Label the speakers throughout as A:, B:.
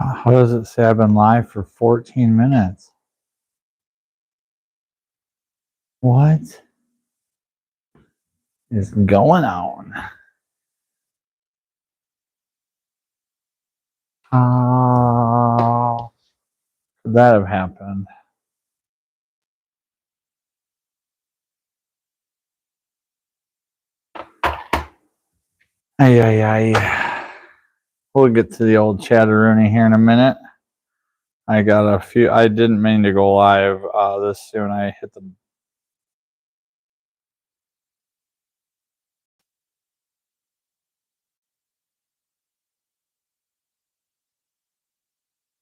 A: How does it say I've been live for 14 minutes? What is going on? How could that have happened? We'll get to the old chatteroony here in a minute. I got a few. I didn't mean to go live this soon. I hit the.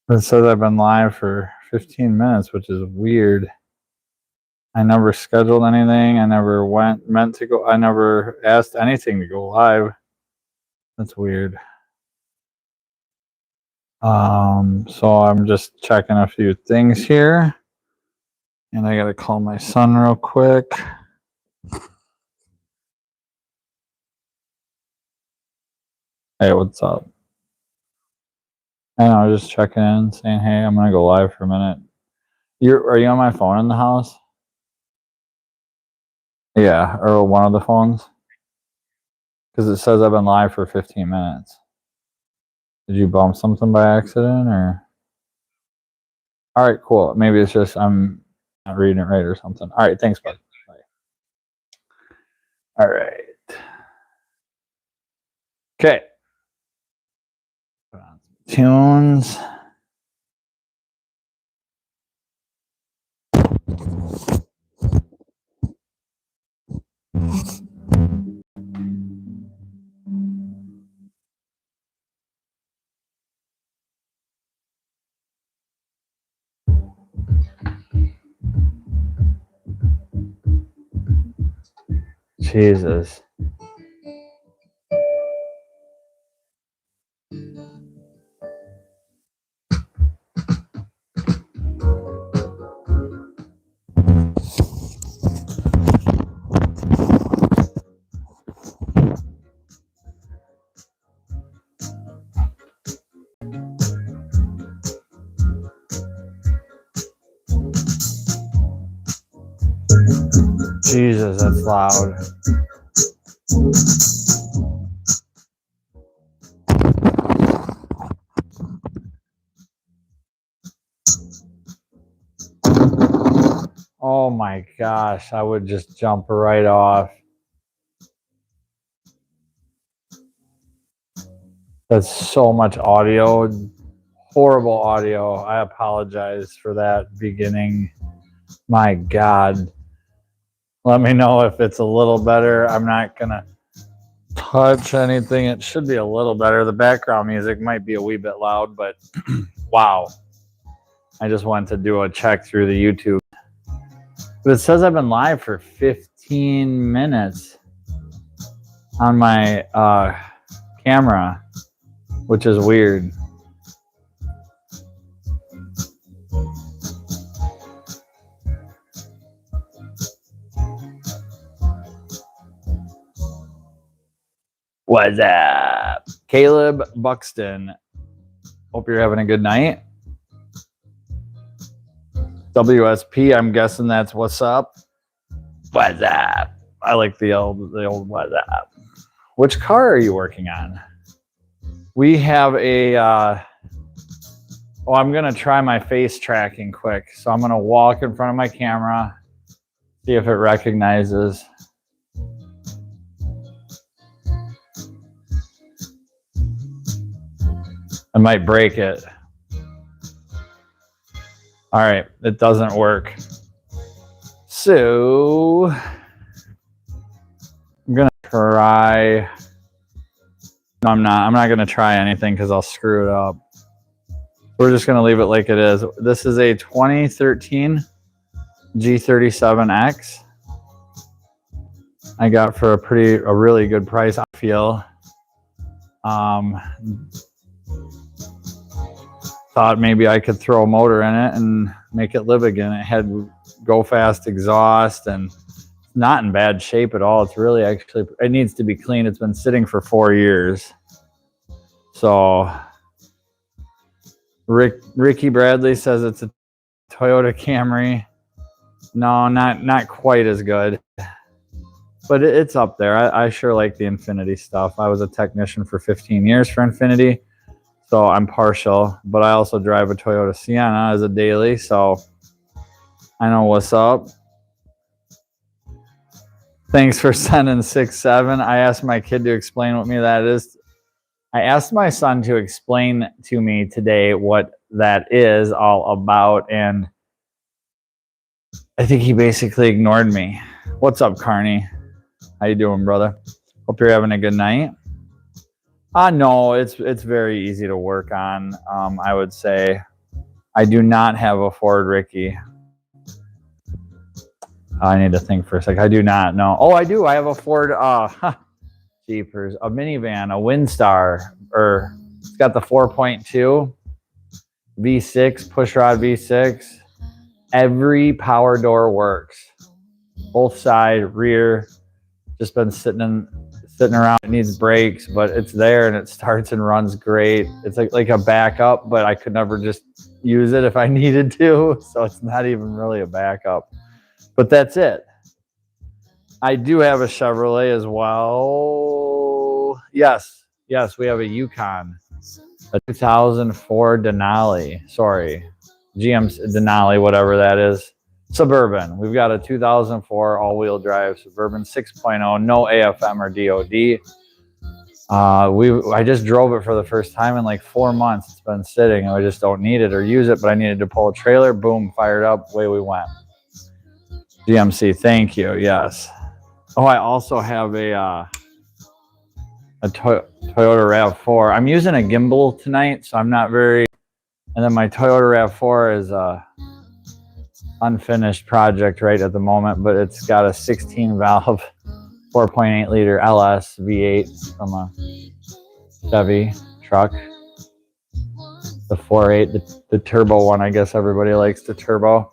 A: It says I've been live for 15 minutes, which is weird. I never scheduled anything. I never meant to go. I never asked anything to go live. That's weird. So I'm just checking a few things here. And I gotta call my son real quick. Hey, what's up? I know, just checking in, saying, hey, I'm gonna go live for a minute. Are you on my phone in the house? Yeah, or one of the phones? Because it says I've been live for 15 minutes. Did you bump something by accident, or? All right, cool. Maybe it's just I'm not reading it right or something. All right, thanks, bud. Bye. All right. Okay. Put on some tunes. Jesus. Jesus, that's loud. Oh my gosh, I would just jump right off. That's so much audio. Horrible audio. I apologize for that beginning. My God. Let me know if it's a little better. I'm not going to touch anything. It should be a little better. The background music might be a wee bit loud, but wow. I just wanted to do a check through the YouTube. But it says I've been live for 15 minutes on my camera, which is weird. What's up? Caleb Buxton. Hope you're having a good night. WSP, I'm guessing that's what's up. What's up? I like the old what's up. Which car are you working on? We have a I'm gonna try my face tracking quick. So I'm gonna walk in front of my camera, see if it recognizes. I might break it. All right, it doesn't work. So I'm gonna try. No, I'm not. I'm not gonna try anything because I'll screw it up. We're just gonna leave it like it is. This is a 2013 G37x. I got for a really good price, I feel. Thought maybe I could throw a motor in it and make it live again. It had go fast exhaust and not in bad shape at all. It's really actually, it needs to be cleaned. It's been sitting for 4 years. So Ricky Bradley says it's a Toyota Camry. No, not quite as good, but it's up there. I sure like the Infiniti stuff. I was a technician for 15 years for Infiniti, so I'm partial. But I also drive a Toyota Sienna as a daily, so I know what's up. Thanks for sending 6-7. I asked my kid to explain what that is. I asked my son to explain to me today what that is all about, and I think he basically ignored me. What's up, Carney? How you doing, brother? Hope you're having a good night. No, it's very easy to work on. I would say I do not have a Ford Ricky. I need to think for a sec. I do not know. Oh, I do. I have a Ford. Jeepers, a minivan, a Windstar, or it's got the 4.2 V6 pushrod V6. Every power door works, both side, rear. Just been sitting around. It needs brakes, but it's there and it starts and runs great. It's like a backup, but I could never just use it if I needed to, so it's not even really a backup. But that's it. I do have a Chevrolet as well. Yes, we have a Yukon, a 2004 Denali. Sorry, GM Denali, whatever that is. Suburban. We've got a 2004 all-wheel drive Suburban 6.0, no AFM or DOD. I just drove it for the first time in like 4 months. It's been sitting, and I just don't need it or use it, but I needed to pull a trailer. Boom, fired up, away we went. GMC, thank you. Yes. Oh, I also have a Toyota RAV4. I'm using a gimbal tonight, so I'm not very. And then my Toyota RAV4 is a unfinished project right at the moment, but it's got a 16 valve, 4.8 liter LS V8 from a Chevy truck. The 4.8, the turbo one. I guess everybody likes the turbo.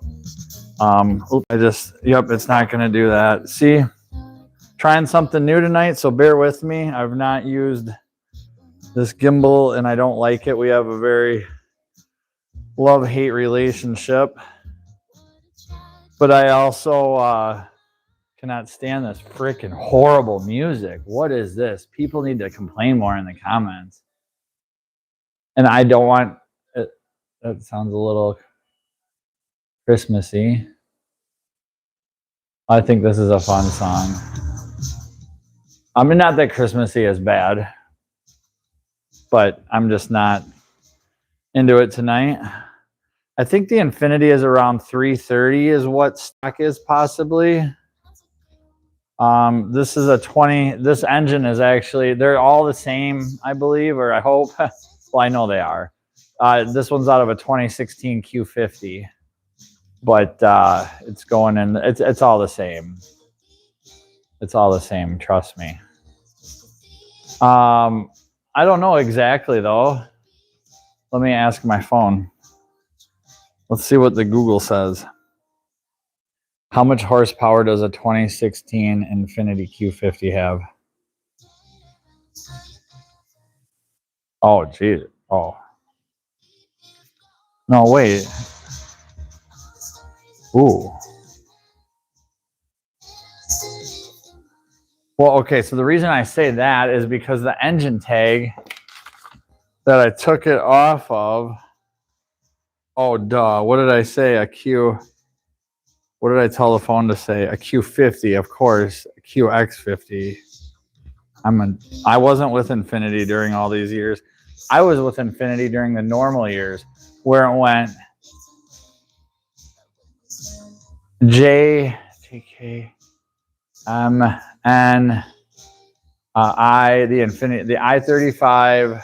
A: It's not going to do that. See, trying something new tonight, so bear with me. I've not used this gimbal and I don't like it. We have a very love-hate relationship, but I also cannot stand this freaking horrible music. What is this? People need to complain more in the comments. And I don't want it. That sounds a little Christmassy. I think this is a fun song. I mean, not that Christmassy is bad, but I'm just not into it tonight. I think the Infiniti is around 330 is what stock is possibly. This is a 20. This engine is actually, they're all the same, I believe, or I hope. Well, I know they are. This one's out of a 2016 Q50, but it's going in. It's all the same. It's all the same. Trust me. I don't know exactly though. Let me ask my phone. Let's see what the Google says. How much horsepower does a 2016 Infiniti Q50 have? Oh, geez. Oh. No, wait. Ooh. Well, okay, so the reason I say that is because the engine tag that I took it off of, oh, duh, what did I say? What did I tell the phone to say? A Q50, of course, a QX50. I wasn't with Infiniti during all these years. I was with Infiniti during the normal years where it went J, TK, N, I, the Infiniti, the I-35,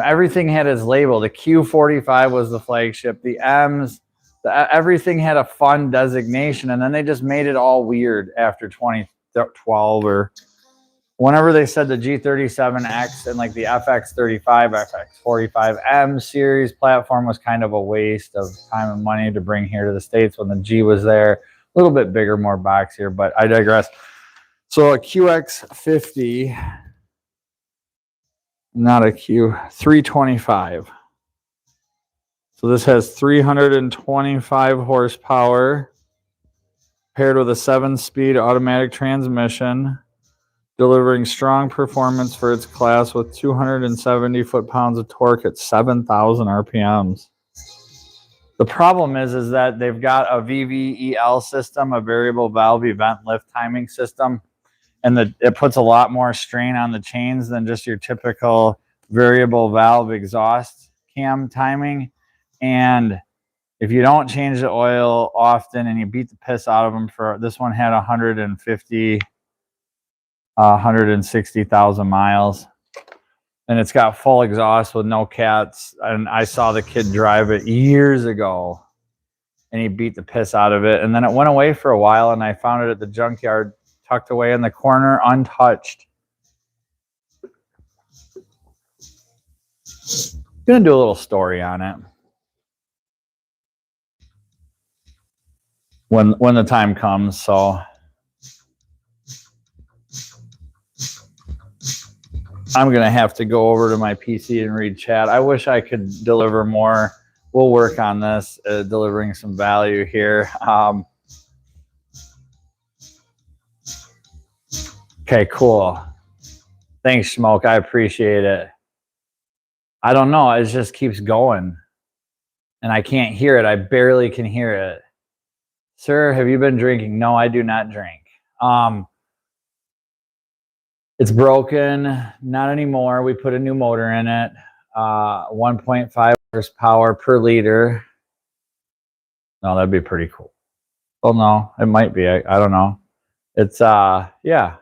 A: everything had its label. The Q45 was the flagship. The M's, everything had a fun designation, and then they just made it all weird after 2012 or whenever they said the G37x and like the FX35, FX45M series platform was kind of a waste of time and money to bring here to the States when the G was there. A little bit bigger, more box here, but I digress. So a QX50, not a Q325. So this has 325 horsepower paired with a 7-speed automatic transmission, delivering strong performance for its class with 270 foot-pounds of torque at 7,000 RPMs. The problem is that they've got a VVEL system, a variable valve event lift timing system, and it puts a lot more strain on the chains than just your typical variable valve exhaust cam timing. And if you don't change the oil often and you beat the piss out of them for, this one had 160,000 miles. And it's got full exhaust with no cats. And I saw the kid drive it years ago and he beat the piss out of it. And then it went away for a while and I found it at the junkyard tucked away in the corner, untouched. Gonna do a little story on it when the time comes. So I'm gonna have to go over to my PC and read chat. I wish I could deliver more. We'll work on this, delivering some value here. Okay, cool. Thanks, Smoke. I appreciate it. I don't know. It just keeps going. And I can't hear it. I barely can hear it. Sir, have you been drinking? No, I do not drink. It's broken. Not anymore. We put a new motor in it. 1.5 horsepower per liter. No, that'd be pretty cool. Well, no, it might be. I don't know. It's, yeah.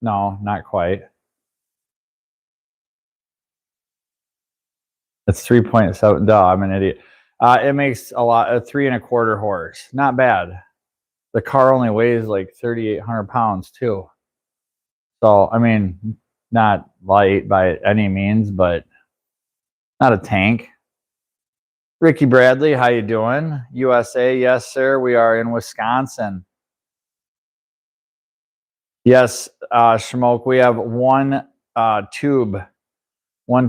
A: No, not quite. It's 3.7. Duh, I'm an idiot. It makes a lot, 3.25 horse. Not bad. The car only weighs like 3,800 pounds too. So, I mean, not light by any means, but not a tank. Ricky Bradley, how you doing? USA, yes, sir. We are in Wisconsin. Yes, Schmoke, we have one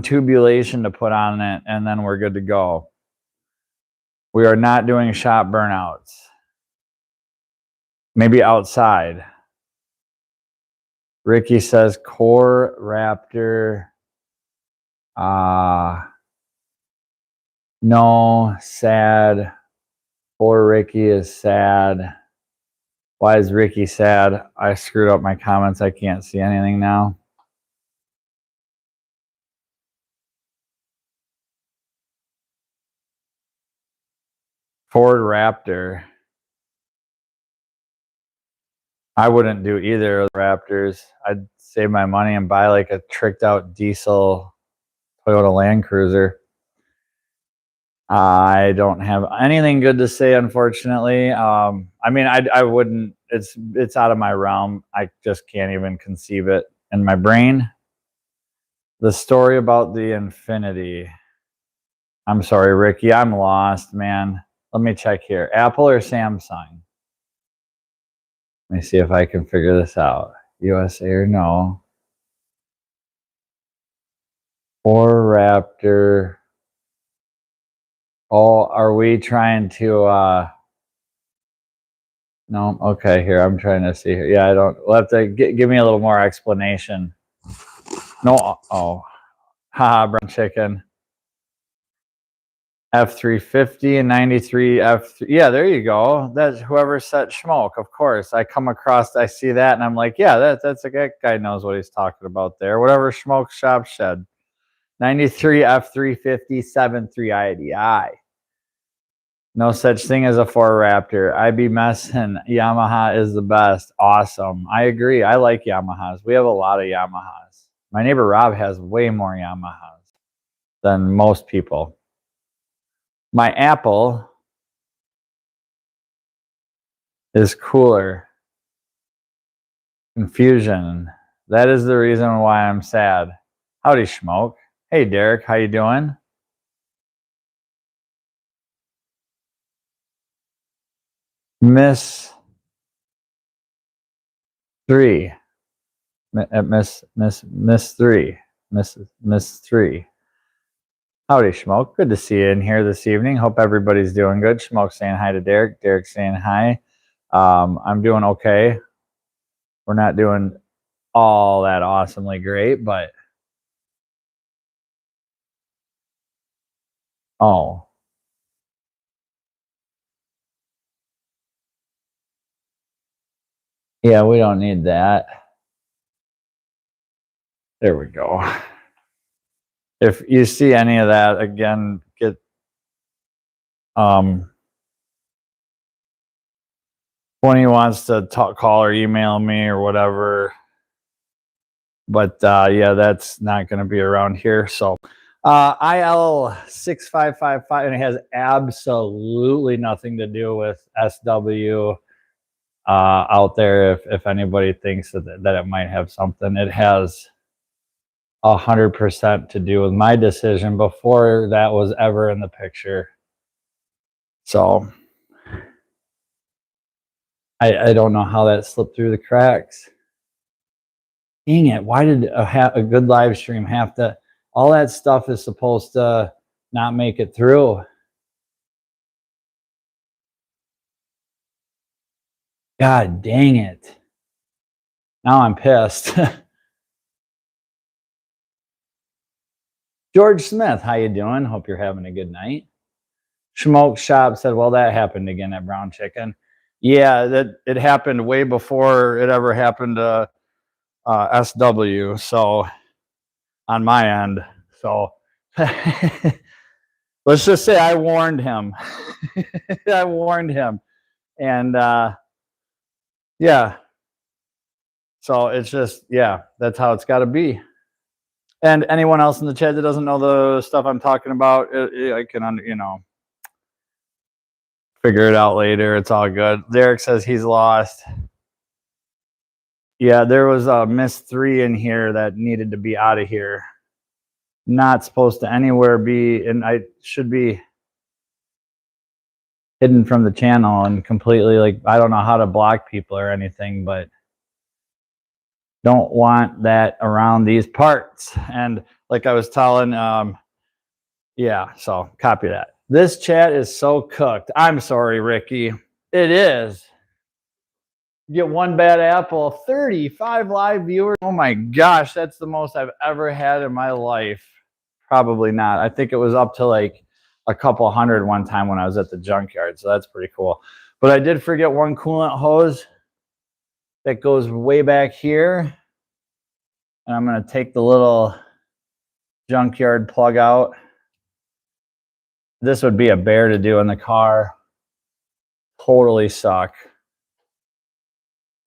A: tubulation to put on it, and then we're good to go. We are not doing shop burnouts. Maybe outside. Ricky says Core Raptor. No, sad. Poor Ricky is sad. Why is Ricky sad? I screwed up my comments. I can't see anything now. Ford Raptor. I wouldn't do either of the Raptors. I'd save my money and buy like a tricked out diesel Toyota Land Cruiser. I don't have anything good to say, unfortunately. I mean, I wouldn't. It's out of my realm. I just can't even conceive it in my brain. The story about the Infiniti. I'm sorry, Ricky. I'm lost, man. Let me check here. Apple or Samsung? Let me see if I can figure this out. USA or no? Or Raptor. Oh, are we trying to no, okay, here. I'm trying to see here. Yeah, I don't. We'll have to give me a little more explanation. No, oh. Haha, brown chicken. F350 and 93 F3. Yeah, there you go. That's whoever set Schmoke, of course. I come across, I see that, and I'm like, yeah, that's a guy knows what he's talking about there. Whatever Schmoke shop shed. 93 F350 7.3 IDI. No such thing as a 4Raptor. I be messing. Yamaha is the best. Awesome. I agree. I like Yamahas. We have a lot of Yamahas. My neighbor Rob has way more Yamahas than most people. My Apple is cooler. Confusion. That is the reason why I'm sad. Howdy, Schmoke. Hey, Derek. How you doing? Miss 3. Miss 3. Miss 3. Howdy, Schmoke. Good to see you in here this evening. Hope everybody's doing good. Schmoke saying hi to Derek. Derek saying hi. I'm doing okay. We're not doing all that awesomely great, but oh. Yeah, we don't need that. There we go. If you see any of that, again, get when he wants to talk, call or email me or whatever. But yeah, that's not going to be around here. So IL6555, and it has absolutely nothing to do with SW out there. If anybody thinks that it might have something, it has 100% to do with my decision before that was ever in the picture. So I don't know how that slipped through the cracks. Dang it, why did a good live stream have to, all that stuff is supposed to not make it through? God dang it. Now I'm pissed. George Smith, how you doing? Hope you're having a good night. Schmoke Shop said, well, that happened again at Brown Chicken. Yeah, that it happened way before it ever happened to SW. So on my end. So let's just say I warned him. I warned him. And yeah. So it's just, yeah, that's how it's got to be. And anyone else in the chat that doesn't know the stuff I'm talking about, I can, you know, figure it out later. It's all good. Derek says he's lost. Yeah, there was a miss 3 in here that needed to be out of here. Not supposed to anywhere be, and I should be hidden from the channel and completely, like, I don't know how to block people or anything, but don't want that around these parts. And like I was telling, yeah, so copy that. This chat is so cooked. I'm sorry, Ricky. It is. Get one bad apple, 35 live viewers. Oh my gosh, that's the most I've ever had in my life. Probably not. I think it was up to like a couple hundred one time when I was at the junkyard, so that's pretty cool. But I did forget one coolant hose that goes way back here. And I'm going to take the little junkyard plug out. This would be a bear to do in the car. Totally suck.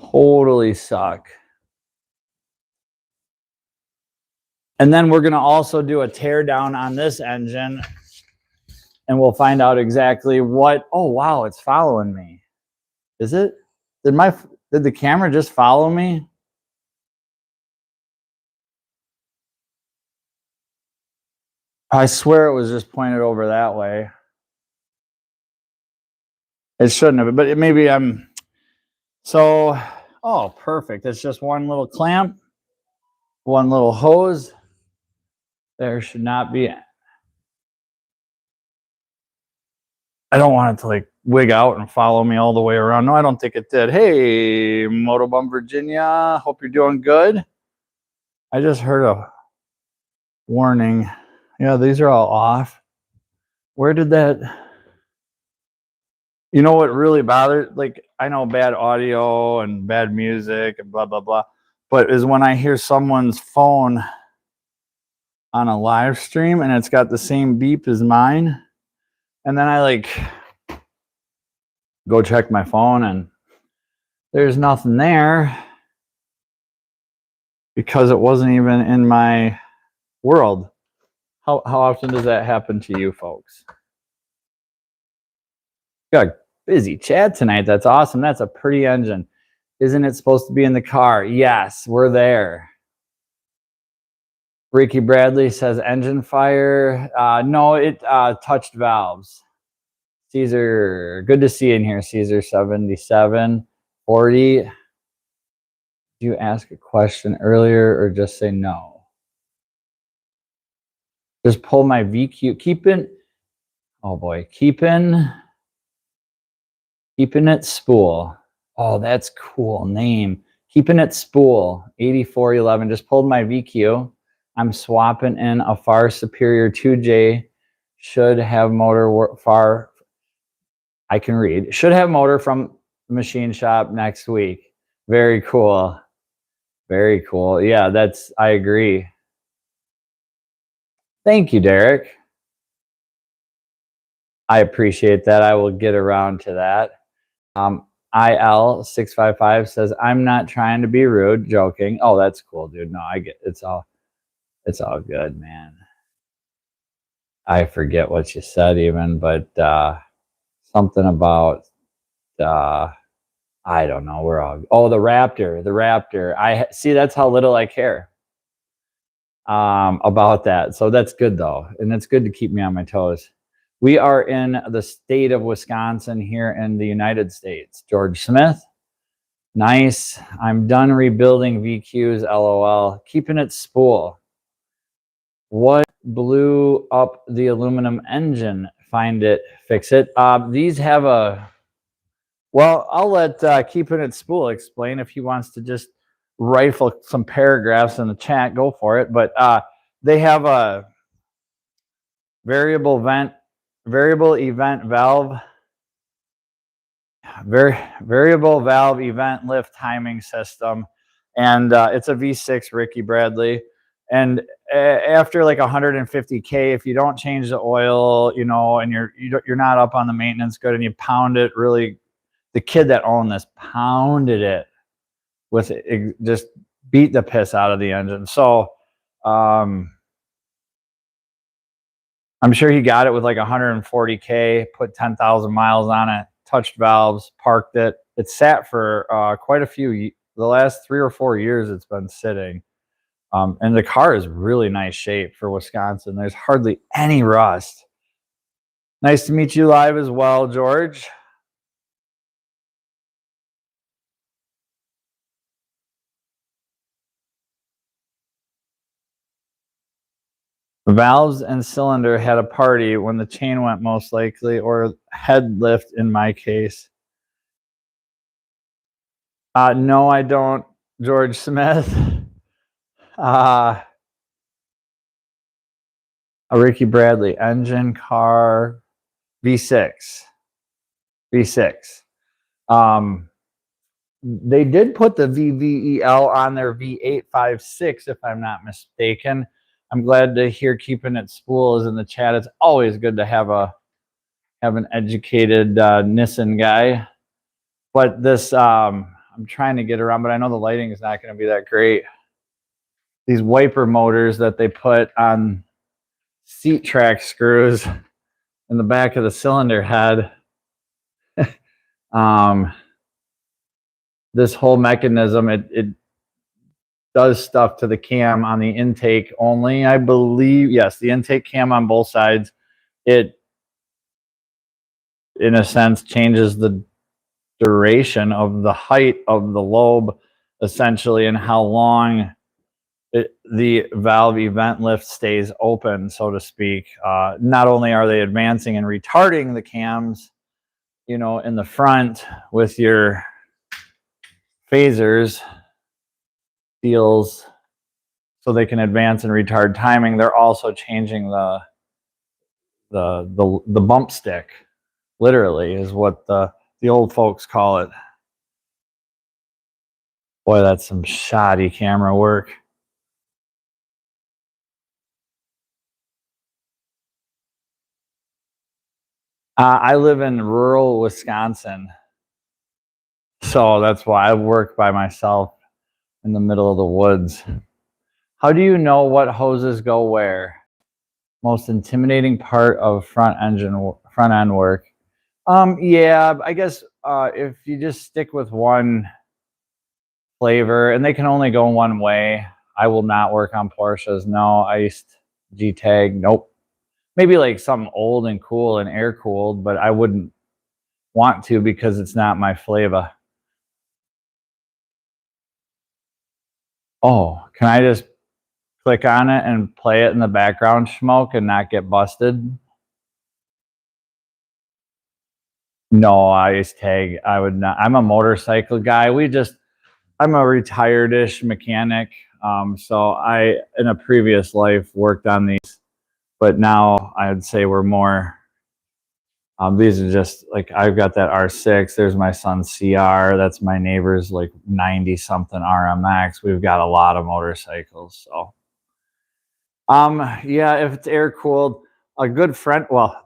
A: Totally suck. And then we're going to also do a tear down on this engine. And we'll find out exactly what. Oh, wow, it's following me. Is it? Did the camera just follow me? I swear it was just pointed over that way. It shouldn't have, but maybe I'm. So, oh, perfect. It's just one little clamp, one little hose. There should not be. I don't want it to like wig out and follow me all the way around. No, I don't think it did. Hey, Motobum Virginia. Hope you're doing good. I just heard a warning. Yeah, these are all off. Where did that? You know what really bothered? Like, I know bad audio and bad music and blah, blah, blah. But is when I hear someone's phone on a live stream and it's got the same beep as mine. And then I like go check my phone and there's nothing there because it wasn't even in my world. How often does that happen to you folks? Got a busy chat tonight. That's awesome. That's a pretty engine. Isn't it supposed to be in the car? Yes, we're there. Ricky Bradley says engine fire. No, it touched valves. Caesar, good to see you in here. Caesar 7740. Did you ask a question earlier or just say no? Just pull my VQ. Keeping it spool. Oh, that's cool name. Keeping it spool 8411. Just pulled my VQ. I'm swapping in a far superior 2J. Should have motor far. I can read. Should have motor from the machine shop next week. Very cool. Very cool. Yeah, I agree. Thank you, Derek. I appreciate that. I will get around to that. IL655 says, I'm not trying to be rude, joking. Oh, that's cool, dude. No, I get it's all good, man. I forget what you said even, but something about I don't know. The Raptor. I see, that's how little I care about that. So that's good though. And it's good to keep me on my toes. We are in the state of Wisconsin here in the United States. George Smith. Nice. I'm done rebuilding VQs, LOL. Keeping it spool. What blew up the aluminum engine? Find it, fix it. These have a... Well, I'll let Keeping It Spool explain if he wants to just rifle some paragraphs in the chat. Go for it. But they have a variable event valve event timing system, and it's a V6 Ricky Bradley. And after like 150K, if you don't change the oil, you know, and you're not up on the maintenance good, and you pound it really, the kid that owned this pounded it with it, just beat the piss out of the engine. So I'm sure he got it with like 140K, put 10,000 miles on it, touched valves, parked it. It sat for quite a few, the last 3 or 4 years it's been sitting. And the car is really nice shape for Wisconsin. There's hardly any rust. Nice to meet you live as well, George. Valves and cylinder had a party when the chain went, most likely, or head lift in my case. No, I don't, George Smith. A Ricky Bradley engine, car, V6. They did put the VVEL on their V856, if I'm not mistaken. I'm glad to hear Keeping It Spool is in the chat. It's always good to have an educated Nissan guy. But this, I'm trying to get around, but I know the lighting is not going to be that great. These wiper motors that they put on seat track screws in the back of the cylinder head. This whole mechanism, it does stuff to the cam on the intake only, I believe. Yes, the intake cam on both sides. It, in a sense, changes the duration of the height of the lobe, essentially, and how long the valve event lift stays open, so to speak. Not only are they advancing and retarding the cams, you know, in the front with your phasers, seals, so they can advance and retard timing, they're also changing the bump stick, literally, is what the old folks call it. Boy, that's some shoddy camera work. I live in rural Wisconsin, so that's why I work by myself in the middle of the woods. How do you know what hoses go where? Most intimidating part of front end work. Yeah, I guess if you just stick with one flavor, and they can only go one way. I will not work on Porsches. No, iced G-Tag. Nope. Maybe like something old and cool and air cooled, but I wouldn't want to because it's not my flavor. Oh, can I just click on it and play it in the background smoke and not get busted? No, ice tag. I would not. I'm a motorcycle guy. I'm a retired-ish mechanic. So I, in a previous life, worked on these, but now I'd say we're more. These are just like, I've got that R6. There's my son's CR. That's my neighbor's like 90 something RMX. We've got a lot of motorcycles. So, yeah, if it's air cooled, a good friend, well,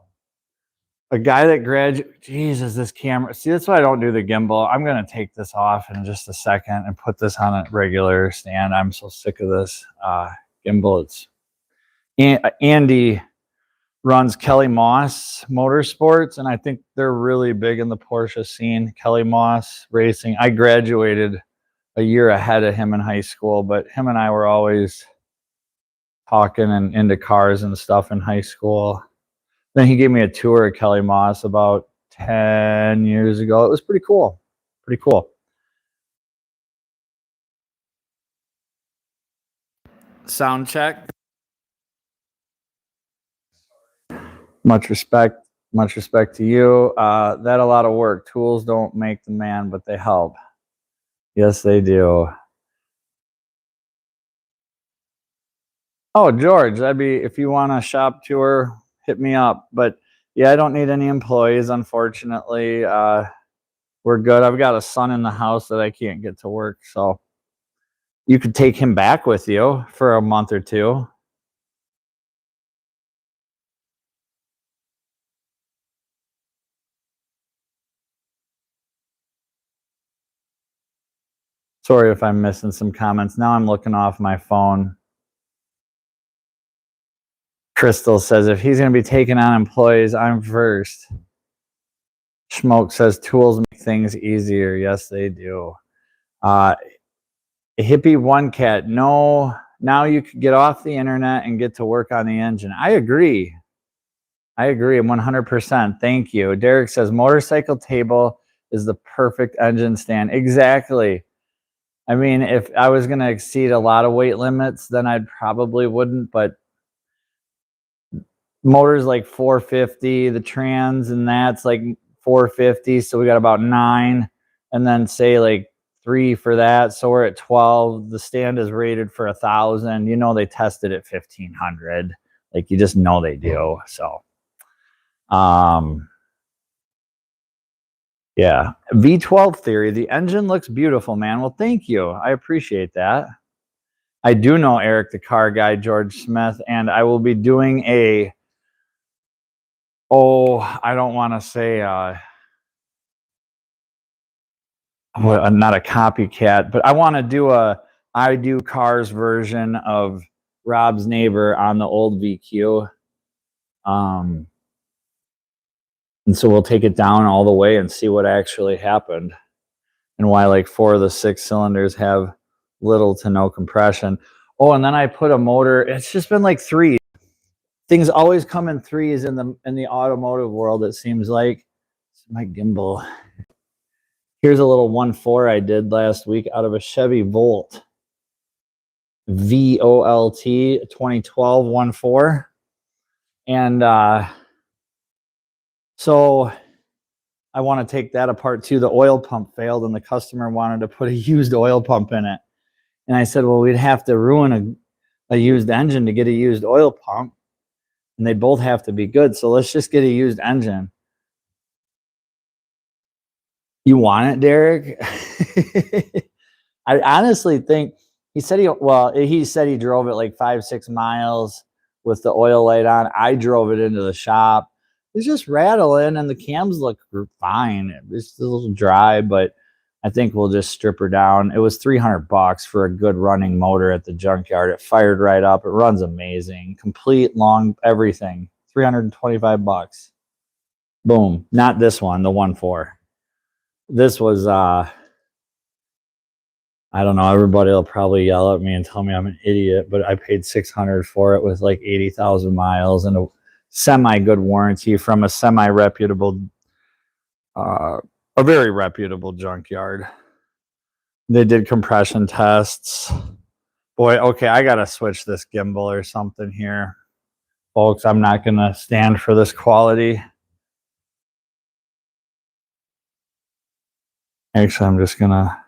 A: a guy that graduated, Jesus, this camera. See, that's why I don't do the gimbal. I'm going to take this off in just a second and put this on a regular stand. I'm so sick of this gimbal. It's Andy runs Kelly Moss Motorsports, and I think they're really big in the Porsche scene. Kelly Moss Racing. I graduated a year ahead of him in high school, but him and I were always talking and into cars and stuff in high school. Then he gave me a tour of Kelly Moss about 10 years ago. It was pretty cool. Pretty cool. Sound check. Much respect to you. That a lot of work. Tools don't make the man, but they help. Yes, they do. Oh, George, that'd be, if you want a shop tour, hit me up. But yeah, I don't need any employees, unfortunately. We're good. I've got a son in the house that I can't get to work, so you could take him back with you for a month or two. Sorry if I'm missing some comments. Now I'm looking off my phone. Crystal says, if he's going to be taking on employees, I'm first. Schmoke says, tools make things easier. Yes, they do. Hippie One Cat, no, now you could get off the internet and get to work on the engine. I agree. I'm 100%. Thank you. Derek says, motorcycle table is the perfect engine stand. Exactly. I mean, if I was going to exceed a lot of weight limits, then I probably wouldn't, but motor's like 450, the trans and that's like 450, so we got about 9, and then say like 3 for that, so we're at 12. The stand is rated for 1,000. You know, they tested at 1,500. Like, you just know they do. So yeah, V12 theory, the engine looks beautiful, man. Well, thank you, I appreciate that. I do know Eric the car guy, George Smith, and I will be doing a, I don't want to say not a copycat, but I want to do I do cars version of Rob's neighbor on the old VQ. And so we'll take it down all the way and see what actually happened and why like 4 of the 6 cylinders have little to no compression. Oh, and then I put a motor. It's just been like 3. Things always come in 3s in the automotive world, it seems like. It's my gimbal. Here's a little 1.4 I did last week out of a Chevy Volt. VOLT 2012 1.4. And so I want to take that apart too. The oil pump failed and the customer wanted to put a used oil pump in it. And I said, well, we'd have to ruin a used engine to get a used oil pump. And they both have to be good. So let's just get a used engine. You want it, Derek? I honestly think he said he said he drove it like 5-6 miles with the oil light on. I drove it into the shop. It's just rattling and the cams look fine. It's a little dry, but I think we'll just strip her down. It was $300 for a good running motor at the junkyard. It fired right up. It runs amazing. Complete, long, everything. $325. Boom. Not this one, the 1.4. This was I don't know, everybody will probably yell at me and tell me I'm an idiot, but I paid $600 for it with like 80,000 miles and a semi-good warranty from a semi-reputable, a very reputable junkyard. They did compression tests. Boy, okay, I gotta switch this gimbal or something here. Folks, I'm not gonna stand for this quality. Actually, I'm just gonna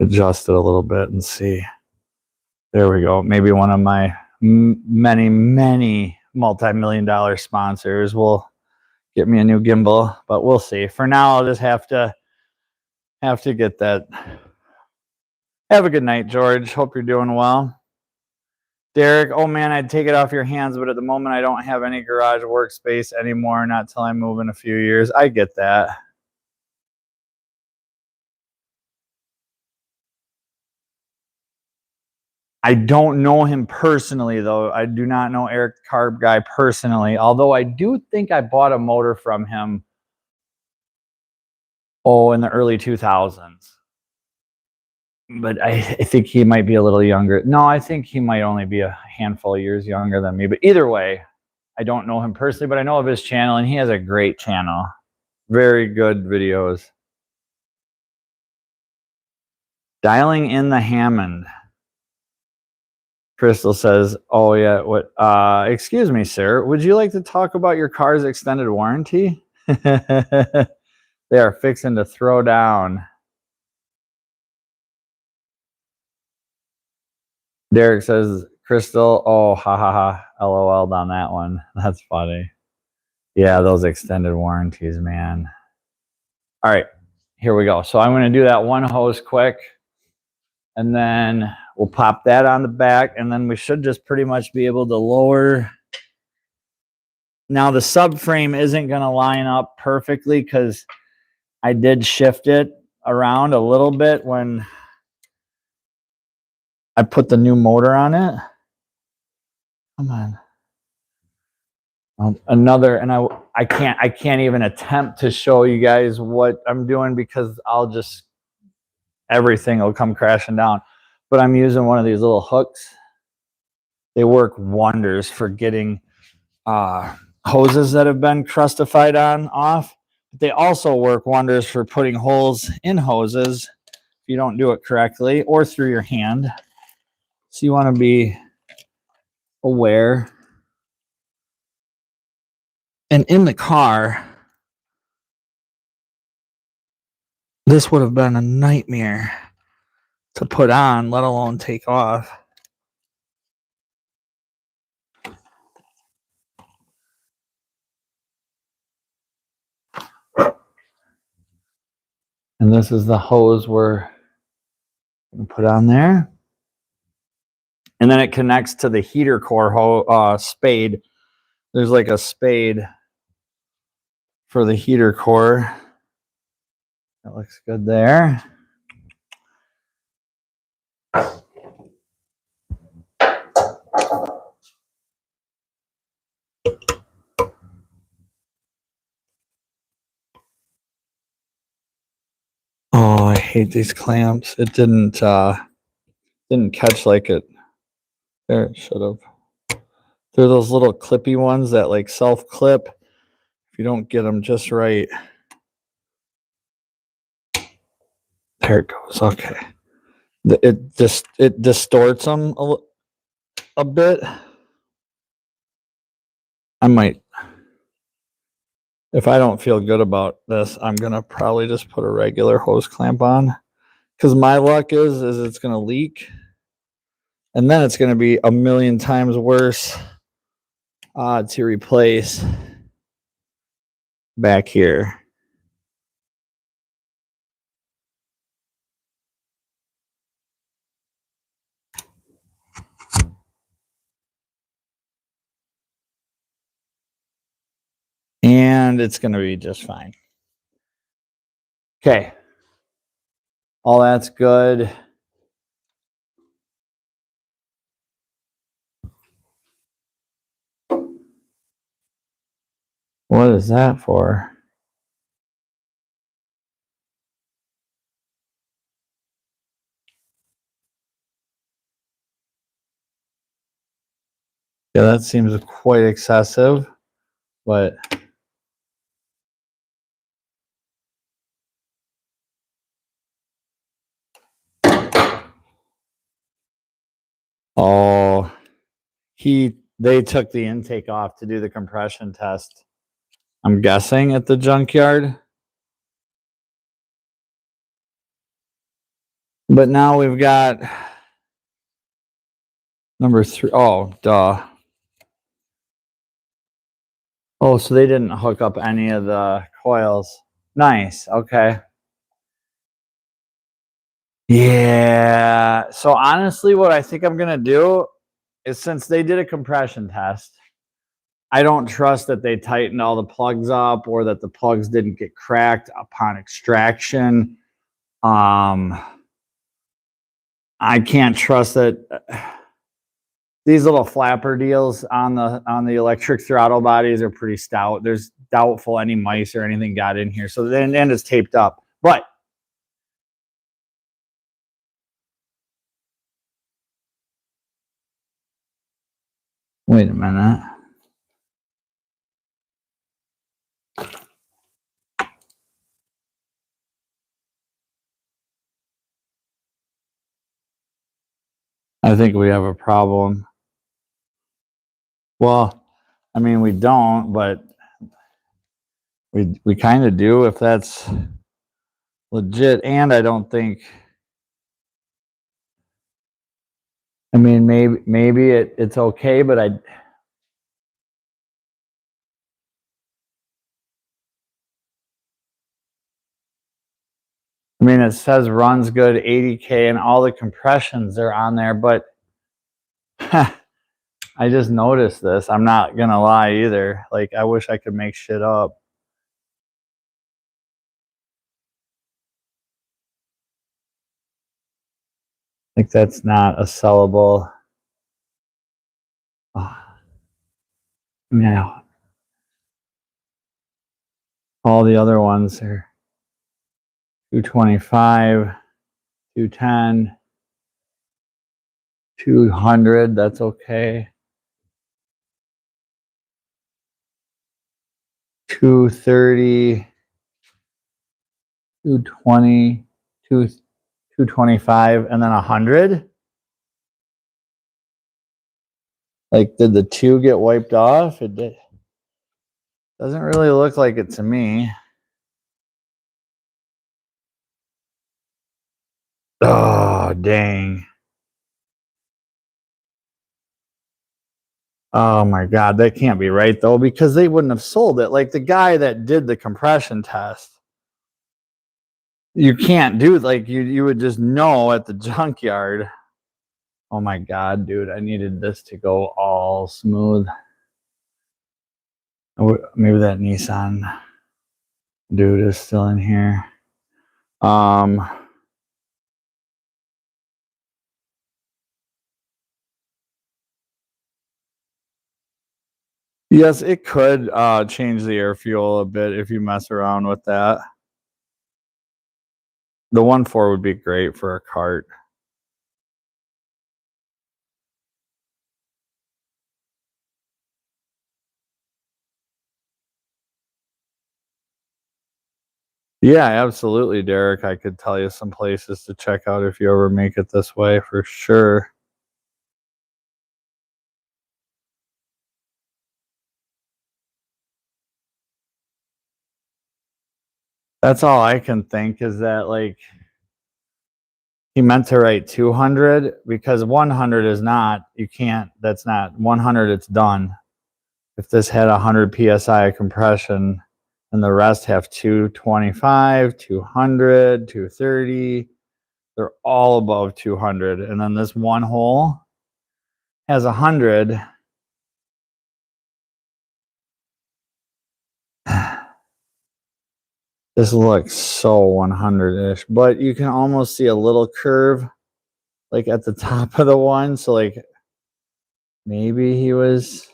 A: adjust it a little bit and see. There we go. Maybe one of my many multi-million-dollar sponsors will get me a new gimbal, but we'll see. For now, I'll just have to get that. Have a good night, George. Hope you're doing well. Derek, oh man, I'd take it off your hands, but at the moment I don't have any garage workspace anymore, not till I move in a few years. I get that. I don't know him personally, though. I do not know Eric the Carb Guy personally, although I do think I bought a motor from him, in the early 2000s. But I think he might be a little younger. No, I think he might only be a handful of years younger than me. But either way, I don't know him personally, but I know of his channel, and he has a great channel. Very good videos. Dialing in the Hammond. Crystal says, oh yeah, what excuse me, sir, would you like to talk about your car's extended warranty? They are fixing to throw down. Derek says, Crystal, oh, ha ha ha, LOL on that one. That's funny. Yeah, those extended warranties, man. All right, here we go. So I'm going to do that one hose quick, and then we'll pop that on the back, and then we should just pretty much be able to lower. Now, the subframe isn't going to line up perfectly because I did shift it around a little bit when I put the new motor on it. Come on. Another, and I can't even attempt to show you guys what I'm doing because everything will come crashing down. But I'm using one of these little hooks. They work wonders for getting hoses that have been crustified off. They also work wonders for putting holes in hoses if you don't do it correctly or through your hand. So you want to be aware. And in the car, this would have been a nightmare to put on, let alone take off. And this is the hose we're going to put on there. And then it connects to the heater core spade. There's like a spade for the heater core. That looks good there. Oh, I hate these clamps. It didn't catch like it. There, it should have. They're those little clippy ones that like self-clip. If you don't get them just right. There it goes. Okay. It distorts them a bit. I might, if I don't feel good about this, I'm gonna probably just put a regular hose clamp on, because my luck is it's gonna leak, and then it's gonna be a million times worse to replace back here. And it's going to be just fine. Okay. All that's good. What is that for? Yeah, that seems quite excessive, but They took the intake off to do the compression test. I'm guessing at the junkyard. But now we've got number 3. Oh, duh. Oh, so they didn't hook up any of the coils. Nice. Okay. Yeah. So honestly, what I think I'm going to do is, since they did a compression test, I don't trust that they tightened all the plugs up or that the plugs didn't get cracked upon extraction. I can't trust that. These little flapper deals on the electric throttle bodies are pretty stout. There's doubtful any mice or anything got in here. So then it's taped up. But wait a minute. I think we have a problem. Well, I mean, we don't, but we kind of do if that's legit. And I don't think, I mean, maybe it's okay, but I mean, it says runs good 80K and all the compressions are on there, but I just noticed this. I'm not going to lie either. Like, I wish I could make shit up. Like, that's not a sellable. Yeah. All the other ones are 225, 210, 200. That's okay. 230, 220, 225, and then 100. Like, did the 2 get wiped off? It did. Doesn't really look like it to me. Oh, dang. Oh my God, that can't be right though, because they wouldn't have sold it. Like, the guy that did the compression test, you can't do, like, you would just know at the junkyard. Oh my God, dude, I needed this to go all smooth. Maybe that Nissan dude is still in here. Yes, it could change the air fuel a bit if you mess around with that. The 1.4 would be great for a cart. Yeah, absolutely, Derek. I could tell you some places to check out if you ever make it this way, for sure. That's all I can think, is that, like, he meant to write 200, because 100 is not, you can't, that's not 100, it's done. If this had 100 psi of compression and the rest have 225, 200, 230, they're all above 200. And then this one hole has 100. This looks so 100-ish, but you can almost see a little curve like at the top of the one. So, like, maybe he was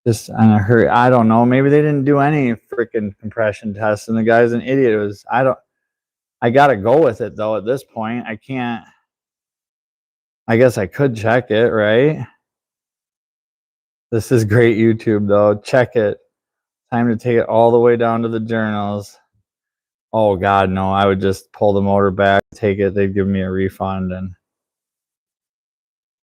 A: just in a hurry. I don't know. Maybe they didn't do any freaking compression tests and the guy's an idiot. I gotta go with it though at this point. I can't. I guess I could check it, right? This is great YouTube though. Check it. Time to take it all the way down to the journals. Oh God, no, I would just pull the motor back, take it, they'd give me a refund. And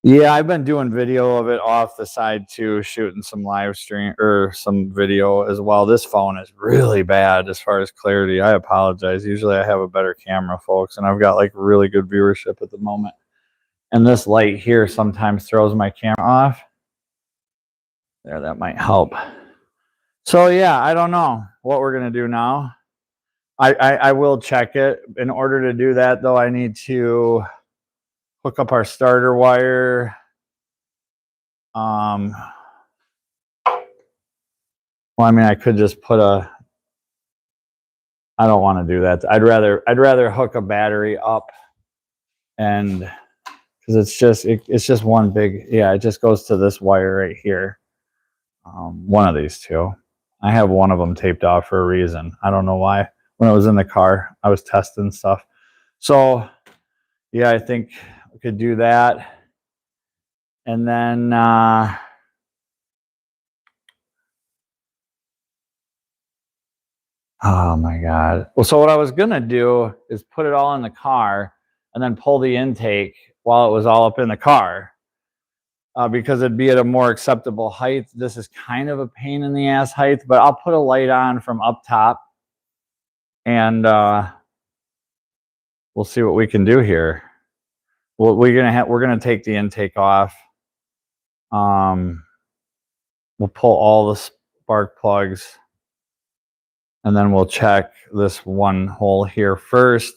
A: Yeah, I've been doing video of it off the side too, shooting some live stream or some video as well. This phone is really bad as far as clarity. I apologize. Usually I have a better camera, folks, and I've got like really good viewership at the moment. And this light here sometimes throws my camera off. There, that might help. So yeah, I don't know what we're gonna do now. I will check it. In order to do that though, I need to hook up our starter wire. Well, I mean, I could just put a. I don't want to do that. I'd rather hook a battery up, and because it's just one big. Yeah, it just goes to this wire right here. One of these two. I have one of them taped off for a reason. I don't know why. When I was in the car, I was testing stuff. So, yeah, I think we could do that, and then. Oh my God. Well, so what I was gonna do is put it all in the car and then pull the intake while it was all up in the car, because it'd be at a more acceptable height. This is kind of a pain in the ass height, but I'll put a light on from up top, and we'll see what we can do here. Well, we're gonna take the intake off. We'll pull all the spark plugs, and then we'll check this one hole here first,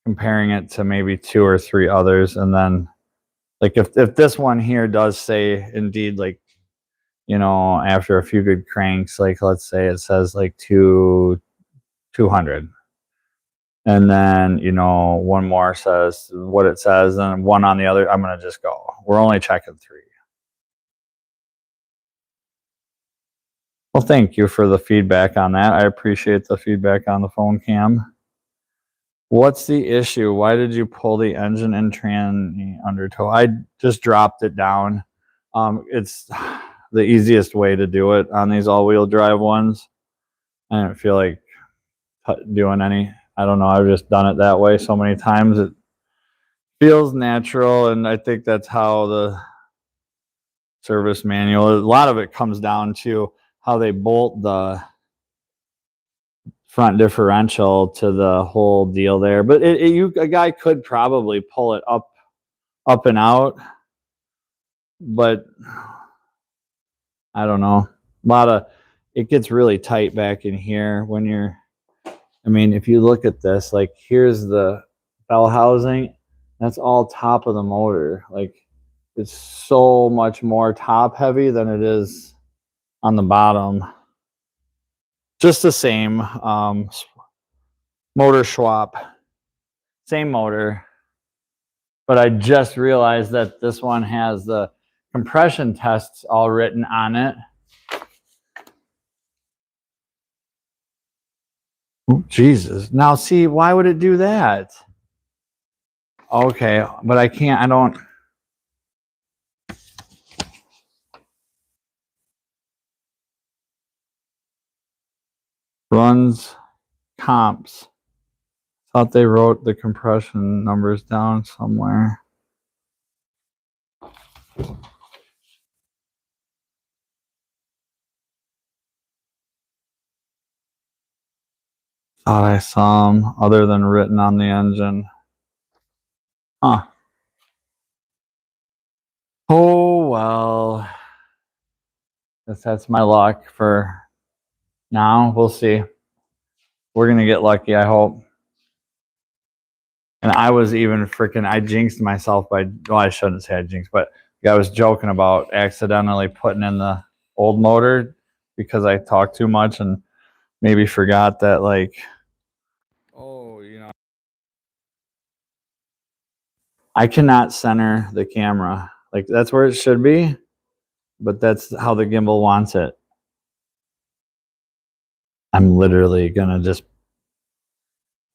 A: comparing it to maybe 2 or 3 others. And then like if this one here does say indeed, like, you know, after a few good cranks, like let's say it says like 200, and then, you know, one more says what it says and one on the other, I'm gonna just go. We're only checking 3. Well, thank you for the feedback on that. I appreciate the feedback on the phone cam. What's the issue? Why did you pull the engine and tranny under tow? I just dropped it down. It's the easiest way to do it on these all-wheel drive ones. I didn't feel like doing any. I don't know. I've just done it that way so many times. It feels natural, and I think that's how the service manual. A lot of it comes down to how they bolt the front differential to the whole deal there. But a guy could probably pull it up and out, but I don't know. It gets really tight back in here when you're. I mean, if you look at this, like here's the bell housing. That's all top of the motor. Like it's so much more top heavy than it is on the bottom. Just the same motor swap, same motor, but I just realized that this one has the compression tests all written on it. Oh, Jesus. Now see, why would it do that? Okay, but I can't, I don't. Runs comps. Thought they wrote the compression numbers down somewhere. Thought I saw them other than written on the engine. Huh. Oh, well. Guess that's my luck for now. We'll see. We're going to get lucky, I hope. And I was even freaking, I jinxed myself by, well, I shouldn't say I jinxed, but I was joking about accidentally putting in the old motor because I talked too much and maybe forgot that, like, oh, you know, I cannot center the camera. Like, that's where it should be, but that's how the gimbal wants it. I'm literally going to just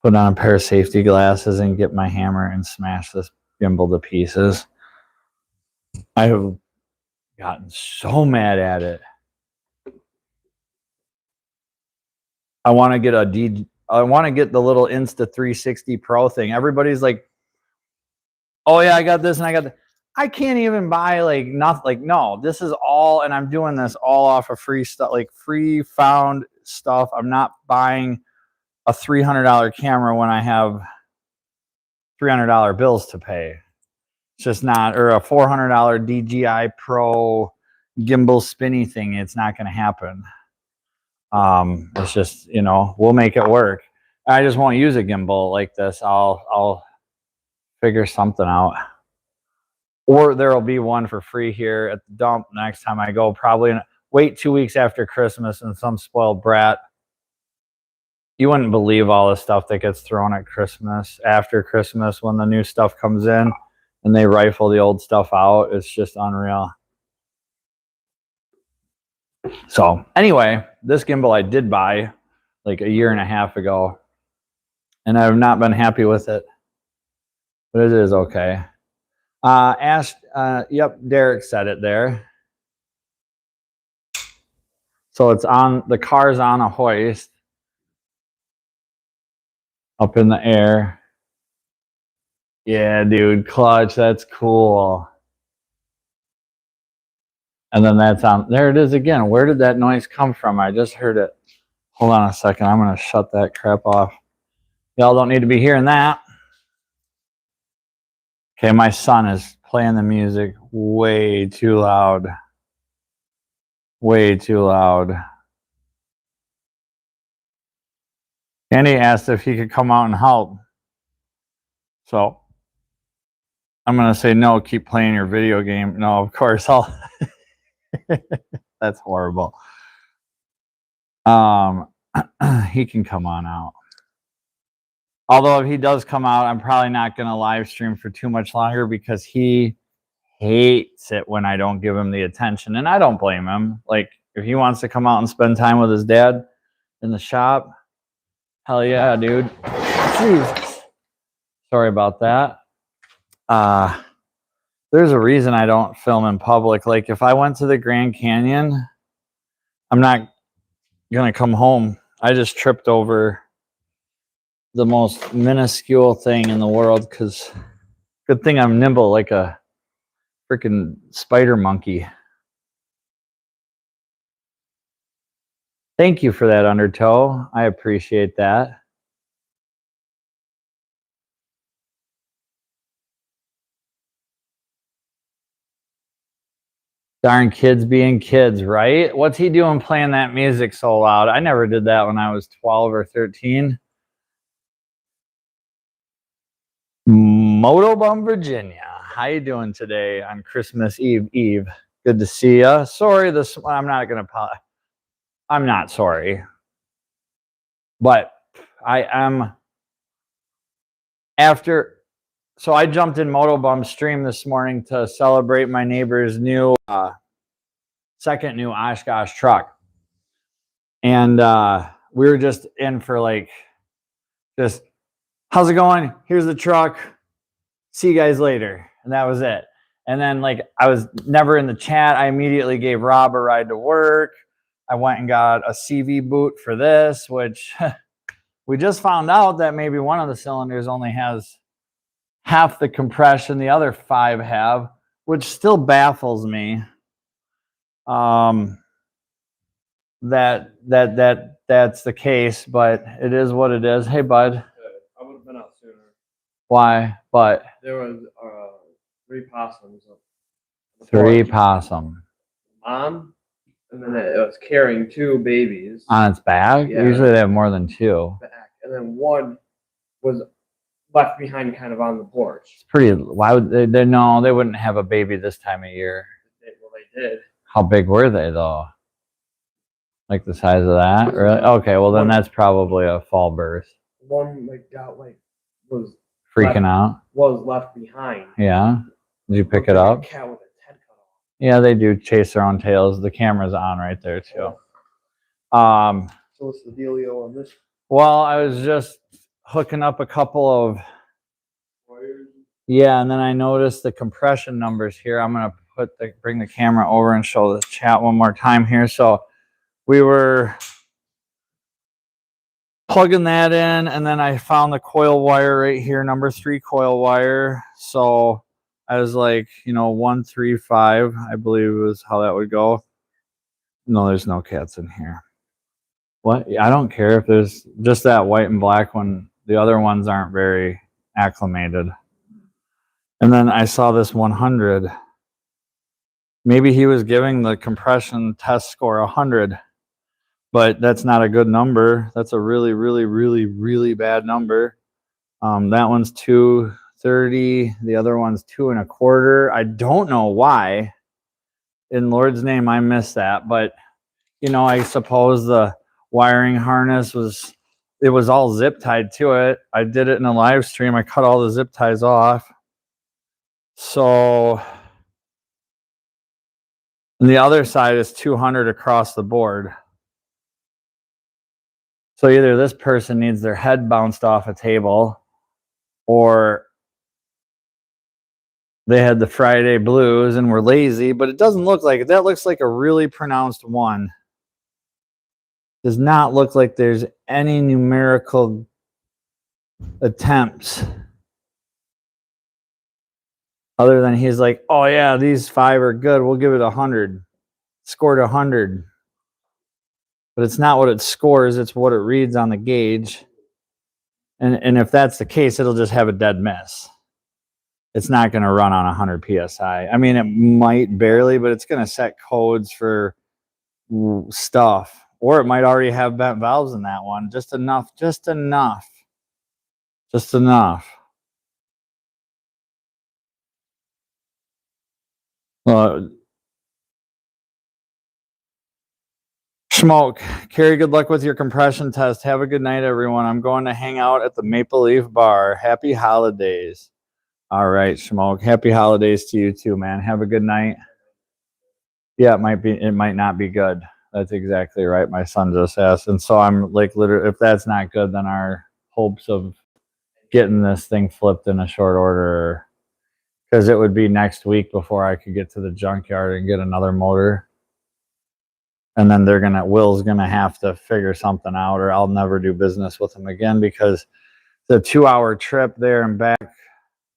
A: put on a pair of safety glasses and get my hammer and smash this gimbal to pieces. I have gotten so mad at it. I want to get I want to get the little Insta 360 Pro thing. Everybody's like, oh yeah, I got this and I got that. I can't even buy like nothing. Like, no, this is all, and I'm doing this all off of free stuff, like free found stuff. I'm not buying a $300 camera when I have $300 bills to pay. It's just not, or a $400 DJI Pro gimbal spinny thing. It's not going to happen. It's just, you know, we'll make it work. I just won't use a gimbal like this. I'll figure something out. Or there'll be one for free here at the dump next time I go. Probably wait 2 weeks after Christmas, and some spoiled brat. You wouldn't believe all the stuff that gets thrown at Christmas, after Christmas, when the new stuff comes in and they rifle the old stuff out. It's just unreal. So anyway, this gimbal I did buy like a year and a half ago, and I've not been happy with it, but it is okay. Yep, Derek said it there. So it's on, the car's on a hoist up in the air. Yeah, dude, clutch, that's cool. And then that's on, there it is again. Where did that noise come from? I just heard it. Hold on a second, I'm gonna shut that crap off. Y'all don't need to be hearing that. Okay, my son is playing the music way too loud. Way too loud. Andy asked if he could come out and help. So I'm going to say no, keep playing your video game. No, of course I'll. That's horrible. He can come on out. Although if he does come out, I'm probably not going to live stream for too much longer, because he hates it when I don't give him the attention, and I don't blame him. Like, if he wants to come out and spend time with his dad in the shop, hell yeah, dude. Jesus. Sorry about that. There's a reason I don't film in public. Like, if I went to the Grand Canyon, I'm not gonna come home. I just tripped over the most minuscule thing in the world, because good thing I'm nimble like a freaking spider monkey. Thank you for that, Undertow. I appreciate that. Darn kids being kids, right? What's he doing playing that music so loud? I never did that when I was 12 or 13. Motobum, Virginia. How you doing today on Christmas Eve? Good to see you. Sorry, I'm not going to. I'm not sorry. But I am. So I jumped in Motobum's stream this morning to celebrate my neighbor's new second new Oshkosh truck. And we were just in for like, just, how's it going? Here's the truck. See you guys later. And that was it. And then, like, I was never in the chat. I immediately gave Rob a ride to work. I went and got a CV boot for this, which we just found out that maybe one of the cylinders only has half the compression the other 5 have, which still baffles me. That's the case, but it is what it is. Hey, bud.
B: I would have been out sooner.
A: Why? But
B: there was 3 possums.
A: 3 possum
B: Mom, and then it was carrying 2 babies
A: on its back. Yeah. Usually they have more than 2.
B: Back. And then one was left behind, kind of on the porch.
A: It's pretty. Why would they? No, they wouldn't have a baby this time of year.
B: Well, they did.
A: How big were they though? Like the size of that? Really? Okay, well then that's probably a fall birth.
B: One was
A: freaking out.
B: Was left behind.
A: Yeah. Did you pick it up?
B: A cat with its head cut off.
A: Yeah, they do chase their own tails. The camera's on right there too.
B: So what's the dealio on this?
A: Well, I was just hooking up a couple of wires. Yeah, and then I noticed the compression numbers here. I'm gonna bring the camera over and show the chat one more time here. So we were plugging that in, and then I found the coil wire right here, number 3 coil wire. So I was like, 135, I believe was how that would go. No, there's no cats in here. What? I don't care if there's just that white and black one. The other ones aren't very acclimated. And then I saw this 100. Maybe he was giving the compression test score 100, but that's not a good number. That's a really, really, really, really bad number. That one's 230. The other one's 2.25. I don't know why. In Lord's name, I missed that. But, I suppose the wiring harness was all zip tied to it. I did it in a live stream. I cut all the zip ties off. So, and the other side is 200 across the board. So either this person needs their head bounced off a table, or they had the Friday blues and were lazy, but it doesn't look like it. That looks like a really pronounced 1. Does not look like there's any numerical attempts other than he's like, oh yeah, these 5 are good. We'll give it 100. Scored 100. But it's not what it scores. It's what it reads on the gauge. And if that's the case, it'll just have a dead miss. It's not going to run on 100 PSI. I mean, it might barely, but it's going to set codes for stuff. Or it might already have bent valves in that one. Just enough. Smoke. Carrie, good luck with your compression test. Have a good night, everyone. I'm going to hang out at the Maple Leaf Bar. Happy holidays. All right, Smoke. Happy holidays to you too, man. Have a good night. Yeah, it might not be good. That's exactly right. My son just asked. And so I'm like, literally, if that's not good, then our hopes of getting this thing flipped in a short order, because it would be next week before I could get to the junkyard and get another motor. And then Will's going to have to figure something out, or I'll never do business with him again, because the 2-hour trip there and back,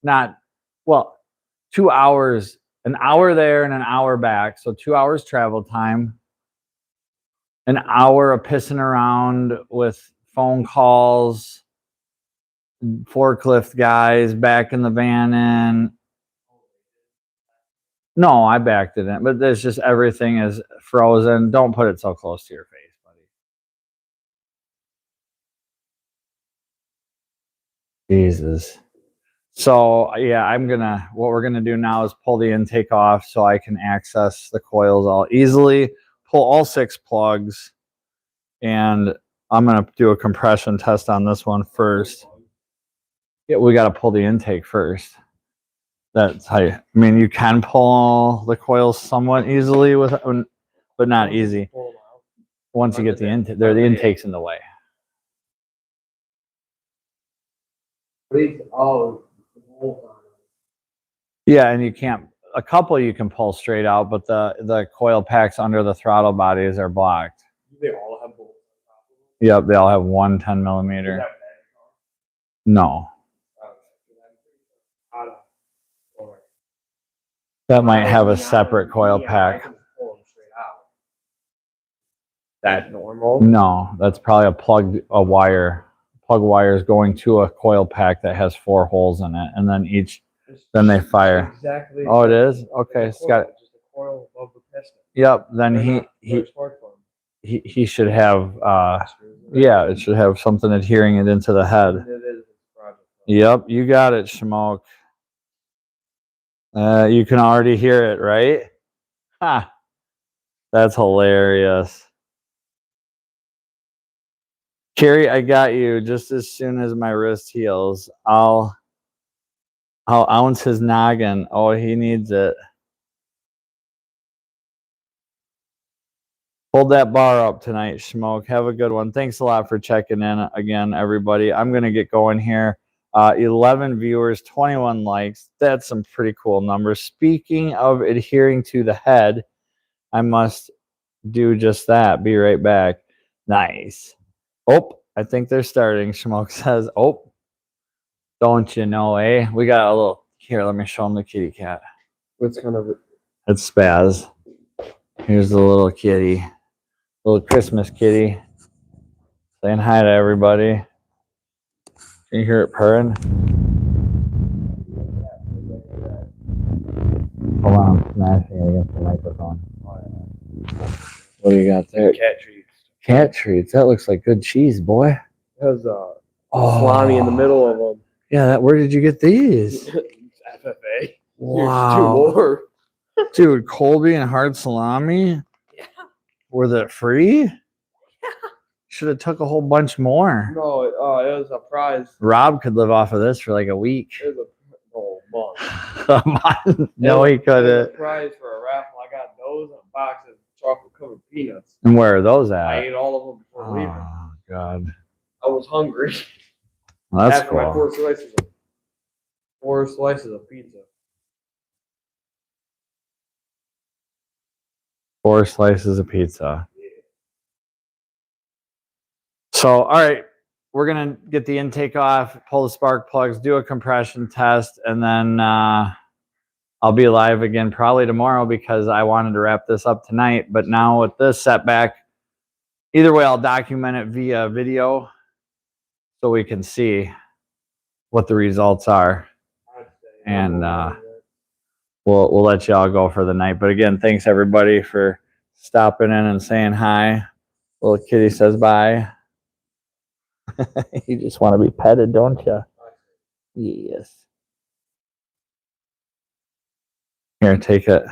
A: 2 hours, an hour there and an hour back. So 2 hours travel time, an hour of pissing around with phone calls, forklift guys back in the van in. No, I backed it in, but there's just everything is frozen. Don't put it so close to your face, buddy. Jesus. So yeah, what we're gonna do now is pull the intake off so I can access the coils all easily, pull all 6 plugs, and I'm gonna do a compression test on this one first. Yeah, we gotta pull the intake first. That's how you can pull the coils somewhat easily but not easy. Once you get the intake, the intake's in the way. Yeah, and you can't. A couple you can pull straight out, but the coil packs under the throttle bodies are blocked.
B: They all have bolts.
A: Yep, they all have 1 10 millimeter. No. That might have a separate coil pack.
B: That normal?
A: No, that's probably a wire. Plug wire is going to a coil pack that has 4 holes in it, and then they fire.
B: Exactly.
A: Oh, it is? Okay, it's got
B: just a coil above the piston.
A: Yep. Then he should have it should have something adhering it into the head. Yep, you got it, Schmoke. You can already hear it, right? Ha! That's hilarious. Carrie, I got you. Just as soon as my wrist heals, I'll ounce his noggin. Oh, he needs it. Hold that bar up tonight, Schmoke. Have a good one. Thanks a lot for checking in again, everybody. I'm going to get going here. 11 viewers, 21 likes. That's some pretty cool numbers. Speaking of adhering to the head, I must do just that. Be right back. Nice. Oh, I think they're starting. Schmoke says, oh, don't you know, eh? We got a little Here, let me show him the kitty cat.
B: It's kind of
A: It's Spaz. Here's the little kitty. Little Christmas kitty. Saying hi to everybody. Can you hear it purring? Hold on, I'm smashing it against the microphone. What do you got there?
B: cat treats.
A: Cat treats. That looks like good cheese, boy.
B: It has salami in the middle of them.
A: Yeah, where did you get these?
B: FFA.
A: Wow.
B: Here's 2 more.
A: Dude, Colby and hard salami?
B: Yeah.
A: Were they free? Yeah. Should have took a whole bunch more.
B: No, it was a prize.
A: Rob could live off of this for like a week.
B: It was a month.
A: A month? No, he
B: It was
A: couldn't.
B: a prize for a raffle. I got those and a box of chocolate covered peanuts.
A: And where are those at?
B: I ate all of them before leaving.
A: Oh, God.
B: I was hungry.
A: Well, that's
B: After my
A: cool.
B: 4 slices of pizza.
A: 4 slices of pizza. So, all right, we're going to get the intake off, pull the spark plugs, do a compression test, and then I'll be live again probably tomorrow because I wanted to wrap this up tonight. But now with this setback, either way, I'll document it via video so we can see what the results are. And we'll let y'all go for the night. But again, thanks everybody for stopping in and saying hi. Little kitty says bye. You just want to be petted, don't you? Yes. Here, take it.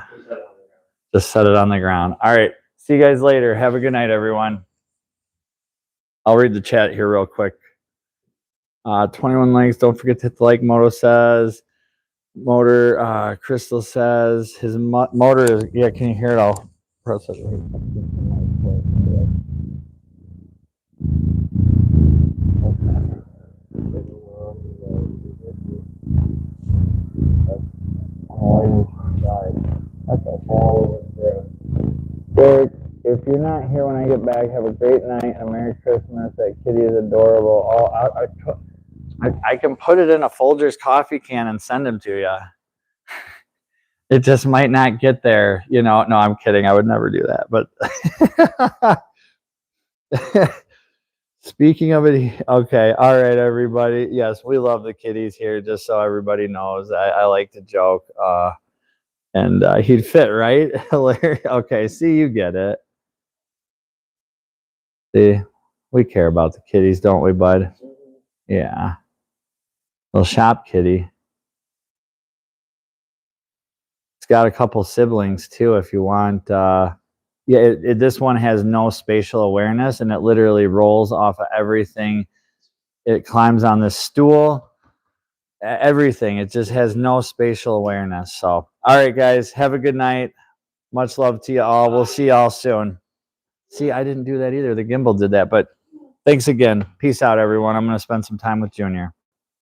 A: Just set it on the ground. All right. See you guys later. Have a good night, everyone. I'll read the chat here real quick. 21 likes. Don't forget to hit the like. Moto says. Motor. Crystal says his motor is. Yeah, can you hear it? I'll process it. Oh, that's a ball of it. Derek, if you're not here when I get back, have a great night and a Merry Christmas. That kitty is adorable. Oh, I can put it in a Folgers coffee can and send him to you. It just might not get there, you know. No, I'm kidding. I would never do that. But speaking of it, okay. All right, everybody. Yes, we love the kitties here, just so everybody knows. I like to joke. And he'd fit, right? Okay, see, you get it. See, we care about the kitties, don't we, bud? Yeah. Little shop kitty. It's got a couple siblings, too, if you want. Yeah, this one has no spatial awareness, and it literally rolls off of everything. It climbs on this stool. Everything. It just has no spatial awareness. So, all right, guys, have a good night. Much love to you all. We'll see y'all soon. See, I didn't do that either. The gimbal did that, but thanks again. Peace out, everyone. I'm going to spend some time with Junior.